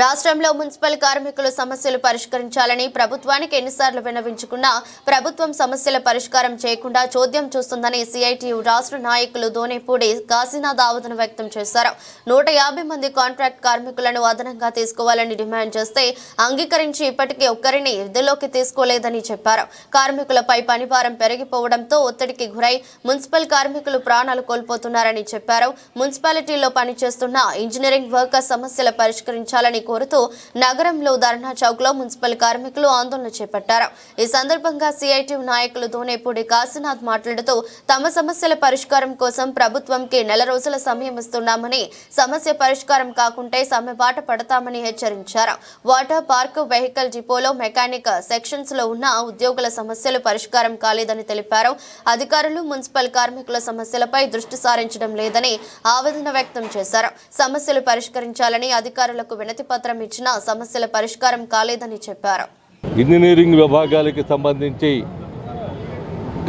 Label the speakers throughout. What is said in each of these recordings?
Speaker 1: రాష్ట్రంలో మున్సిపల్ కార్మికుల సమస్యలు పరిష్కరించాలని ప్రభుత్వానికి ఎన్నిసార్లు విన్నవించుకున్నా ప్రభుత్వం సమస్యల పరిష్కారం చేయకుండా చోద్యం చూస్తుందని సిఐటియు రాష్ట్ర నాయకులు దోనేపూడి కాశీనాథ్ ఆవేదన వ్యక్తం చేశారు. 150 మంది కాంట్రాక్ట్ కార్మికులను అదనంగా తీసుకోవాలని డిమాండ్ చేస్తే అంగీకరించి ఇప్పటికీ ఒక్కరిని విధుల్లోకి తీసుకోలేదని చెప్పారు. కార్మికులపై పనిభారం పెరిగిపోవడంతో ఒత్తిడికి గురై మున్సిపల్ కార్మికులు ప్రాణాలు కోల్పోతున్నారని చెప్పారు. మున్సిపాలిటీలో పనిచేస్తున్న ఇంజనీరింగ్ వర్కర్స్ సమస్యల పరిష్కరించాలని కోరుతూ నగరంలో ధర్నా చౌక్ లో మున్సిపల్ కార్మికులు ఆందోళన చేపట్టారు. ఈ సందర్భంగా సిఐటియు నాయకులు దోనేపూడి కాశీనాథ్ మాట్లాడుతూ తమ సమస్యల పరిష్కారం కోసం ప్రభుత్వంకి 4 రోజుల సమయం ఇస్తున్నామని, సమస్య పరిష్కారం కాకుంటే సమ్మె బాట పడతామని హెచ్చరించారు. వాటర్ పార్క్, వెహికల్ డిపోలో మెకానిక్ సెక్షన్స్ లో ఉన్న ఉద్యోగుల సమస్యలు పరిష్కారం కాలేదని తెలిపారు. అధికారులు మున్సిపల్ కార్మికుల సమస్యలపై దృష్టి సారించడం లేదని ఆవేదన వ్యక్తం చేశారు. సమస్యలు పరిష్కరించాలని అధికారులకు వినతి పత్రం ఇచ్చినా సమస్యల పరిష్కారం కాలేదని చెప్పారు.
Speaker 2: ఇంజనీరింగ్ విభాగాలకు సంబంధించి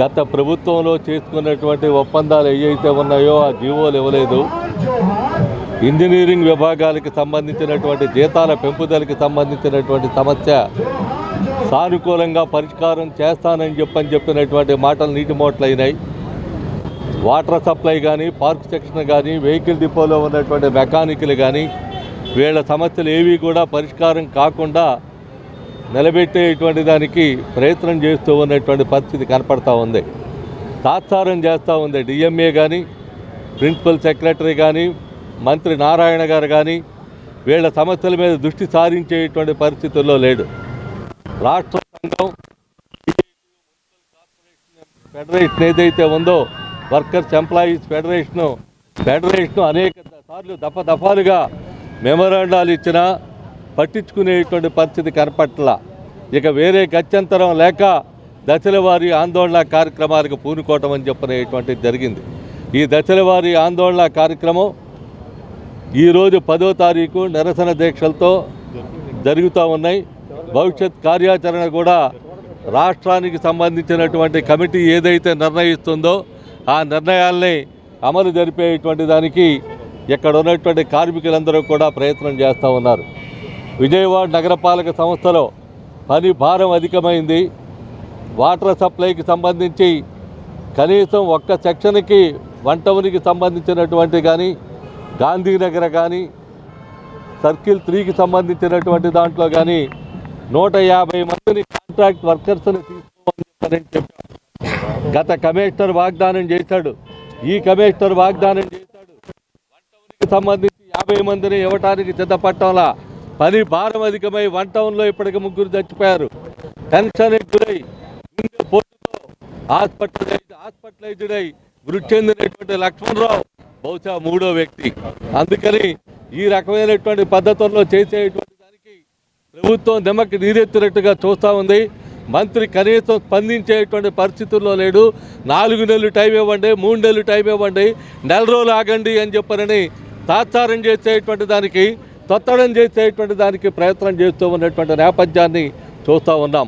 Speaker 2: గత ప్రభుత్వంలో చేసుకున్నటువంటి ఒప్పందాలు ఏవైతే ఉన్నాయో ఆ జీవోలు ఇవ్వలేదు. ఇంజనీరింగ్ విభాగాలకు సంబంధించినటువంటి జీతాల పెంపుదలకు సంబంధించినటువంటి సమస్య సానుకూలంగా పరిష్కారం చేస్తానని చెప్పినటువంటి మాటలు నీటిమోట్లయినాయి. వాటర్ సప్లై కానీ, పార్క్ సెక్షన్ కానీ, వెహికల్ డిపోలో ఉన్నటువంటి మెకానిక్లు కానీ వీళ్ళ సమస్యలు ఏవి కూడా పరిష్కారం కాకుండా నిలబెట్టేటువంటి దానికి ప్రయత్నం చేస్తూ ఉన్నటువంటి పరిస్థితి కనపడతా ఉంది. తాత్సారం చేస్తూ ఉంది డిఎంఏ కానీ, ప్రిన్సిపల్ సెక్రటరీ కానీ, మంత్రి నారాయణ గారు కానీ వీళ్ళ సమస్యల మీద దృష్టి సారించేటువంటి పరిస్థితుల్లో లేడు. రాష్ట్ర సంఘం ఫెడరేషన్ ఏదైతే ఉందో, వర్కర్స్ ఎంప్లాయీస్ ఫెడరేషను అనేక సార్లు దఫాలుగా మెమరాండాలు ఇచ్చినా పట్టించుకునేటువంటి పరిస్థితి కనపట్ల. ఇక వేరే గత్యంతరం లేక దశల వారీ ఆందోళన కార్యక్రమాలకు పూనుకోవటం అని చెప్పనేటువంటిది జరిగింది. ఈ దశల వారీ ఆందోళన కార్యక్రమం ఈరోజు 10వ తారీఖు నిరసన దీక్షలతో జరుగుతూ ఉన్నాయి. భవిష్యత్ కార్యాచరణ కూడా రాష్ట్రానికి సంబంధించినటువంటి కమిటీ ఏదైతే నిర్ణయిస్తుందో ఆ నిర్ణయాల్ని అమలు జరిపేటువంటి దానికి ఇక్కడ ఉన్నటువంటి కార్మికులందరూ కూడా ప్రయత్నం చేస్తూ ఉన్నారు. విజయవాడ నగరపాలక సంస్థలో పని భారం అధికమైంది. వాటర్ సప్లైకి సంబంధించి కనీసం ఒక్క సెక్షన్కి 1 టౌన్కి సంబంధించినటువంటి కానీ, గాంధీనగర్ కానీ, సర్కిల్ 3కి సంబంధించినటువంటి దాంట్లో కానీ 150 మందిని కాంట్రాక్ట్ వర్కర్స్ని తీసుకోవాలని చెప్పారు. గత కమిషనర్ వాగ్దానం చేశాడు, ఈ కమిషనర్ వాగ్దానం చేశాడు. 1 టౌన్కి సంబంధించి 50 మందిని ఇవ్వటానికి సిద్ధపట్టంలా పని భారం అధికమై 1 టౌన్లో ఇప్పటికి 3 చచ్చిపోయారు. టెన్షన్ గురై పోటుతో హాస్పిటలైజ్డ్ అయి మృతి చెందినటువంటి లక్ష్మణరావు బహుశా 3వ వ్యక్తి. అందుకని ఈ రకమైనటువంటి పద్ధతుల్లో చేసేటువంటి దానికి ప్రభుత్వం నిమ్మకి నీరెత్తినట్టుగా చూస్తూ ఉంది. మంత్రి కనీసం స్పందించేటువంటి పరిస్థితుల్లో లేడు. 4 నెలలు టైం ఇవ్వండి, 3 నెలలు టైం ఇవ్వండి, 4 రోజులు ఆగండి అని చెప్పనని తాత్సారం చేసేటువంటి దానికి, తొత్తడం చేసేటువంటి దానికి ప్రయత్నం చేస్తూ ఉన్నటువంటి నేపథ్యాన్ని చూస్తూ ఉన్నాం.